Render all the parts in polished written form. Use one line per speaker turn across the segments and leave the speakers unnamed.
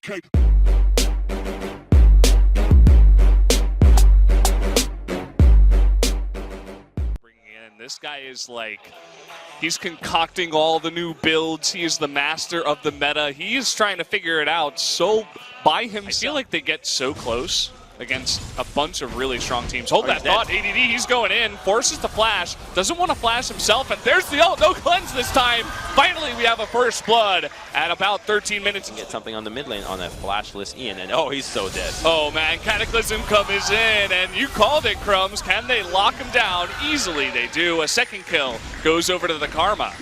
LCK.
This guy is like, he's concocting all the new builds. He is the master of the meta. He is trying to figure it out so by himself. I feel like they get so close against a bunch of really strong teams. Hold that thought, ADD, he's going in, forces the flash, doesn't want to flash himself, and there's the ult, no cleanse this time. Finally, we have a first blood at about 13 minutes.
Get something on the mid lane on that flashless Ian, and oh, he's so dead.
Oh man, Cataclysm comes in, and you called it, Crumbs. Can they lock him down? Easily they do. A second kill goes over to the Karma.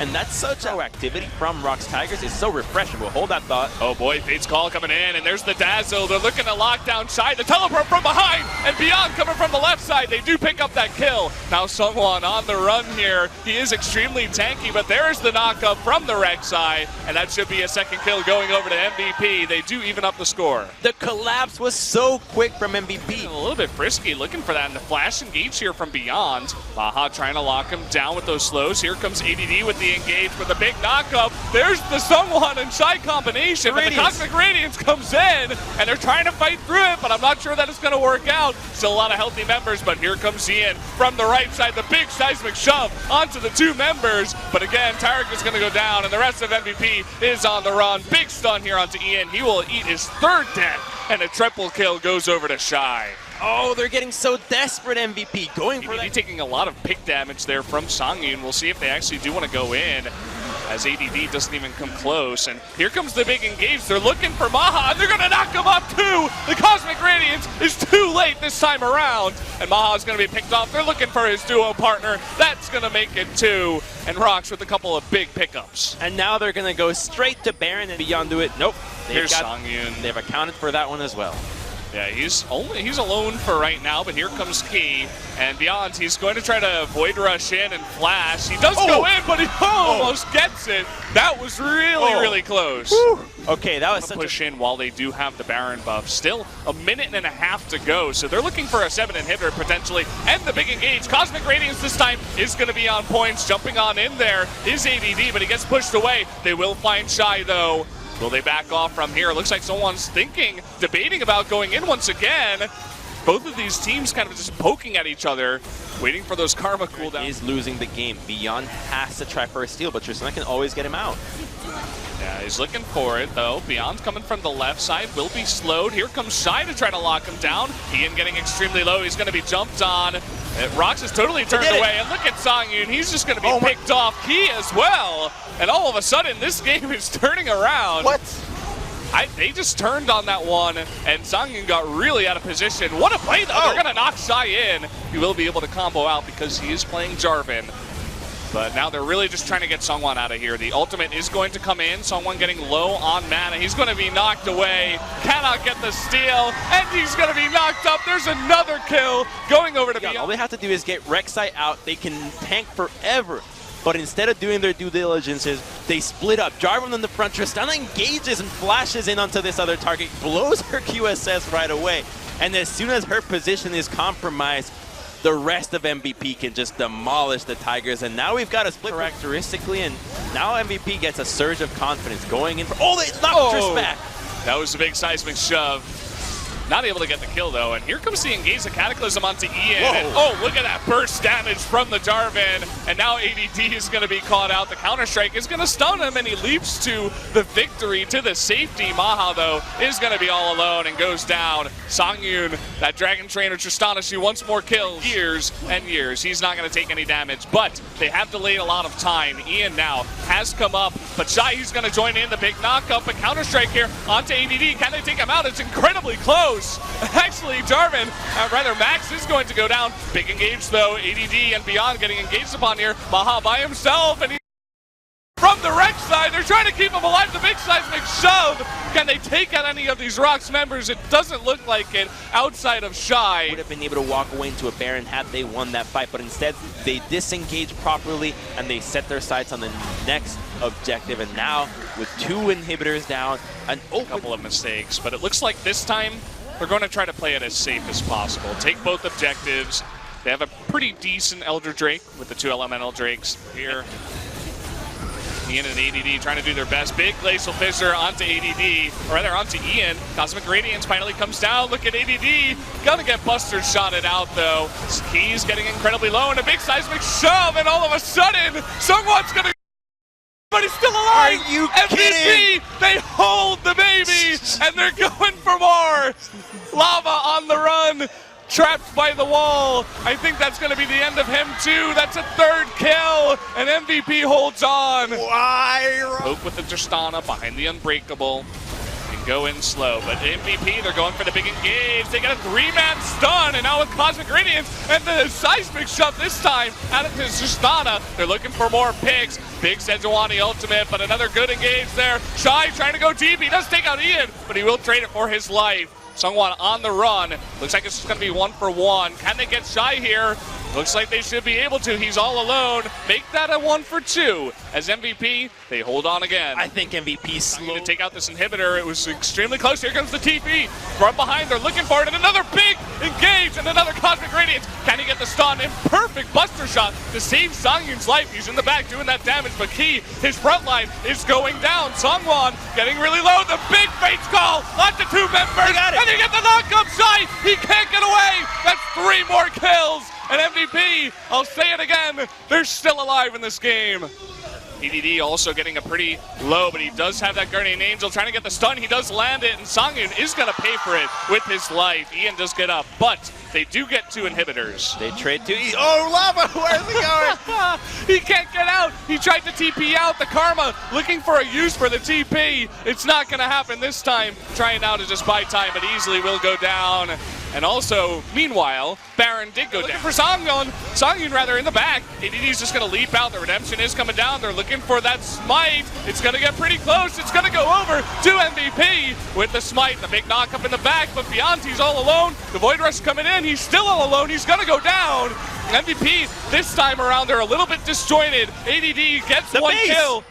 And that's such activity from ROX Tigers. It's so refreshing. We'll hold that thought.
Oh boy, Fate's Call coming in, and there's the Dazzle. They're looking to lock down Shy. The teleport from behind, and Beyond coming from the left side. They do pick up that kill. Now someone on the run here. He is extremely tanky, but there's the knockup from the Rek'Sai, and that should be a second kill going over to MVP. They do even up the score.
The collapse was so quick from MVP.
A little bit frisky, looking for that, and the flash engage here from Beyond. Baha trying to lock him down with those slows. Here comes ADD with the engage with a big knockup. There's the Sungwon and Shy combination, but the Cosmic Radiance comes in, and they're trying to fight through it, but I'm not sure that it's going to work out. Still a lot of healthy members, but here comes Ian from the right side, the big seismic shove onto the two members, but again, Tarek is going to go down, and the rest of MVP is on the run. Big stun here onto Ian. He will eat his third death, and a triple kill goes over to Shy.
Oh, they're getting so desperate, MVP. Going for
that. Taking a lot of pick damage there from Songyun. We'll see if they actually do want to go in, as ADD doesn't even come close. And here comes the big engage. They're looking for Maha, and they're going to knock him up too. The Cosmic Radiance is too late this time around, and Maha is going to be picked off. They're looking for his duo partner. That's going to make it two. And ROX with a couple of big pickups.
And now they're going to go straight to Baron and Beyond do it. Nope.
Here's Songyun.
They've accounted for that one as well.
Yeah, he's alone for right now, but here comes Key, and Beyond, he's going to try to void rush in and flash. He does go in, but he almost gets it. That was really close.
Woo. Okay, that was
such a push in while they do have the Baron buff. Still a minute and a half to go, so they're looking for a 7 inhibitor potentially, and the big engage. Cosmic Radiance this time is going to be on points. Jumping on in there is ADD, but he gets pushed away. They will find Shy though. Will they back off from here? It looks like someone's debating about going in once again. Both of these teams kind of just poking at each other, waiting for those karma cooldowns.
He's losing the game. Beyond has to try for a steal, but Tristan can always get him out.
Yeah, he's looking for it, though. Beyond coming from the left side will be slowed. Here comes Shy to try to lock him down. Ian getting extremely low. He's going to be jumped on. ROX is totally turned away, and look at Songyun. He's just going to be picked off. Key as well. And all of a sudden, this game is turning around.
What?
They just turned on that one, and Songyun got really out of position. What a play, though. They're going to knock Shy in. He will be able to combo out because he is playing Jarvan. But now they're really just trying to get Sungwon out of here. The ultimate is going to come in. Sungwon getting low on mana. He's going to be knocked away. Cannot get the steal. And he's going to be knocked up. There's another kill going over to Beyond.
All they have to do is get Rek'Sai out. They can tank forever. But instead of doing their due diligences, they split up. Jarvan in the front. Tristana engages and flashes in onto this other target. Blows her QSS right away. And as soon as her position is compromised, the rest of MVP can just demolish the Tigers, and now we've got a split characteristically, and now MVP gets a surge of confidence going in for. Oh, they knocked Trish back.
That was a big seismic shove. Not able to get the kill, though, and here comes the engage of Cataclysm onto Ian. And, oh, look at that burst damage from the Jarvan, and now ADD is going to be caught out. The Counter-Strike is going to stun him, and he leaps to the victory, to the safety. Maha, though, is going to be all alone and goes down. Songyun, that Dragon Trainer Tristana, she wants more kills. Years and years. He's not going to take any damage, but they have delayed a lot of time. Ian now has come up, but Shy, he's going to join in the big knockup. A Counter-Strike here onto ADD. Can they take him out? It's incredibly close. Actually, Jarvan, rather Max is going to go down. Big engage though, ADD and Beyond getting engaged upon here. Maha by himself, and he from the Rek'Sai, they're trying to keep him alive. The big seismic shove. Can they take out any of these ROX members? It doesn't look like it outside of Shy.
Would have been able to walk away into a Baron had they won that fight, but instead they disengaged properly and they set their sights on the next objective. And now with 2 inhibitors down, a
couple of mistakes, but it looks like this time they're going to try to play it as safe as possible. Take both objectives. They have a pretty decent Elder Drake with the 2 elemental drakes here. Ian and ADD trying to do their best. Big glacial fissure onto ADD, or rather onto Ian. Cosmic Radiance finally comes down. Look at ADD. Gonna get Buster shotted out though. He's getting incredibly low, and a big seismic shove, and all of a sudden, someone's gonna. But he's still alive!
Are you
MVP,
kidding?
they hold the baby, and they're going for more! Lava on the run, trapped by the wall. I think that's going to be the end of him too. That's a third kill, and MVP holds on.
Why?
Poke with the Tristana behind the Unbreakable. Go in slow, but MVP, they're going for the big engage. They got a 3-man stun, and now with Cosmic Radiance and the seismic shove this time out of his Tristana, they're looking for more picks. Big Sejuani ultimate, but another good engage there. Shy trying to go deep. He does take out Ian, but he will trade it for his life. Sungwon on the run. Looks like it's just going to be 1-for-1. Can they get Shy here? Looks like they should be able to. He's all alone. Make that a 1-for-2. As MVP, they hold on again.
I think MVP slow.
To take out this inhibitor. It was extremely close. Here comes the TP. From behind, they're looking for it. And another big engage and another Cosmic Radiance. Can he get the stun? And perfect Buster shot to save Songyun's life. He's in the back doing that damage. But Key, his front line is going down. Sungwon getting really low. The big Fates call onto 2 members.
They got it.
And they get the knock-up Shy. He can't get away. That's 3 more kills. And MVP, I'll say it again, they're still alive in this game. EDD also getting a pretty low, but he does have that Guardian Angel trying to get the stun. He does land it, and Songyun is going to pay for it with his life. Ian does get up, but they do get 2 inhibitors.
They trade 2. Oh, Lava, where's he going?
He can't get out. He tried to TP out. The Karma looking for a use for the TP. It's not going to happen this time. Trying now to just buy time, but easily will go down. And also, meanwhile, Baron did go down. For Songyun rather in the back. ADD's just going to leap out. The redemption is coming down. They're looking for that smite. It's going to get pretty close. It's going to go over to MVP with the smite. The big knock up in the back, but Beyonce's all alone. The Void Rush coming in. He's still all alone. He's going to go down. MVP, this time around, they're a little bit disjointed. ADD gets 1 kill.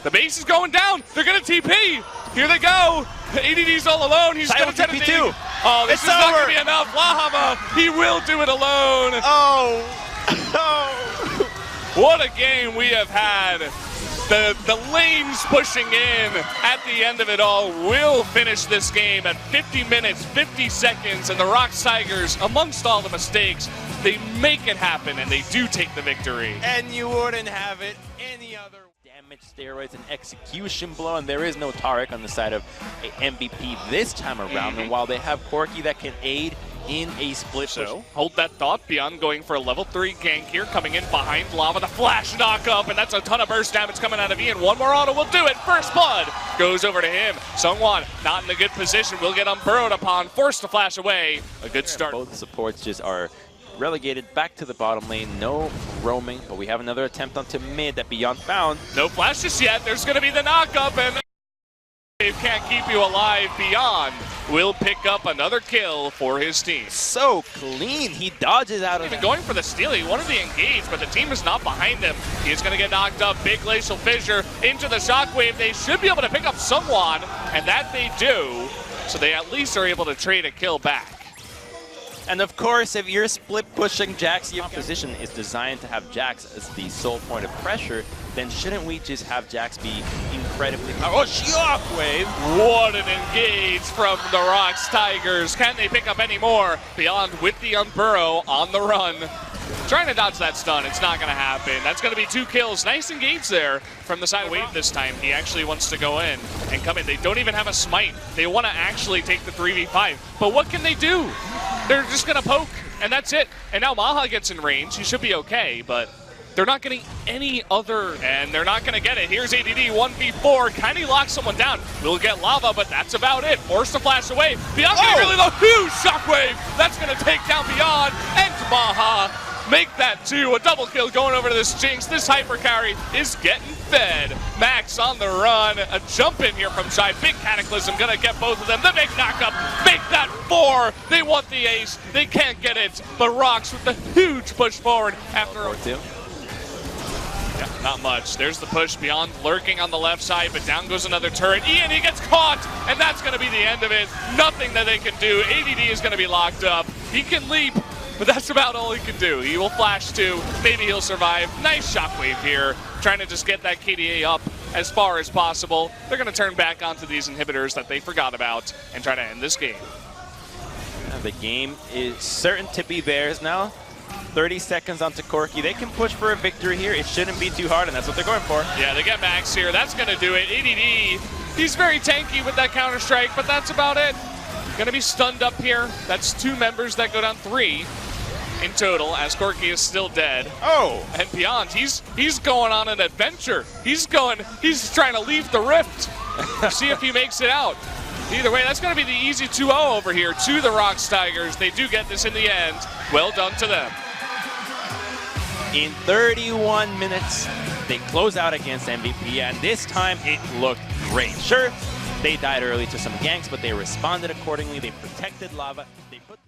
The base is going down. They're going to TP. Here they go. ADD's all alone. He's going to try to TP. Oh, this is not going to be enough. Lahama, he will do it alone.
Oh.
What a game we have had. The lanes pushing in at the end of it all will finish this game at 50 minutes, 50 seconds, and the ROX Tigers, amongst all the mistakes, they make it happen, and they do take the victory.
And you wouldn't have it any other damage, steroids, and execution blow, and there is no Taric on the side of MVP this time around. And while they have Corki that can aid in a split
push. Hold that thought. Beyond going for a level 3 gank here, coming in behind Lava, the flash knock up, and that's a ton of burst damage coming out of Ian. 1 more auto will do it. First blood goes over to him. Sungwon not in a good position, will get unburrowed upon, forced to flash away. A good start.
Both supports just are relegated back to the bottom lane. No roaming, but we have another attempt onto mid that Beyond found.
No flash just yet. There's going to be the knock up, and it can't keep you alive. Beyond will pick up another kill for his team.
So clean. He dodges out of
it. Going for the steal. He wanted the engage, but the team is not behind him. He's going to get knocked up. Big glacial fissure into the shockwave. They should be able to pick up someone, and that they do. So they at least are able to trade a kill back.
And of course, if you're split pushing Jax, your position is designed to have Jax as the sole point of pressure, then shouldn't we just have Jax be incredibly powerful? Oh, shockwave!
What an engage from the ROX Tigers. Can they pick up any more? Beyond with the Unburrow on the run. Trying to dodge that stun. It's not going to happen. That's going to be 2 kills. Nice engage there from the side. Wave this time. He actually wants to go in and come in. They don't even have a smite. They want to actually take the 3v5. But what can they do? They're just going to poke, and that's it. And now Maha gets in range. He should be okay, but they're not getting any other, and they're not going to get it. Here's ADD 1v4. Can he lock someone down? We'll get Lava, but that's about it. Forced to flash away. Beyond getting really low. Huge shockwave. That's going to take down Beyond and Maha. Make that 2. A double kill going over to this Jinx. This hyper carry is getting fed. Max on the run. A jump in here from Shy. Big Cataclysm going to get both of them. The big knockup. Make that 4. They want the ace. They can't get it. But ROX with the huge push forward after a
4-2.
Yeah, not much. There's the push. Beyond lurking on the left side, but down goes another turret. Ian, he gets caught, and that's going to be the end of it. Nothing that they can do. ADD is going to be locked up. He can leap, but that's about all he can do. He will flash too. Maybe he'll survive. Nice shockwave here. Trying to just get that KDA up as far as possible. They're going to turn back onto these inhibitors that they forgot about and try to end this game.
The game is certain to be theirs now. 30 seconds onto Corki. They can push for a victory here. It shouldn't be too hard, and that's what they're going for.
Yeah, they get Max here. That's going to do it. ADD, he's very tanky with that Counter-Strike, but that's about it. Going to be stunned up here. That's 2 members that go down, 3 in total, as Corki is still dead.
Oh!
And beyond, he's going on an adventure. He's trying to leave the rift. See if he makes it out. Either way, that's going to be the easy 2-0 over here to the ROX Tigers. They do get this in the end. Well done to them.
In 31 minutes, they close out against MVP, and this time it looked great. Sure, they died early to some ganks, but they responded accordingly. They protected Lava. They put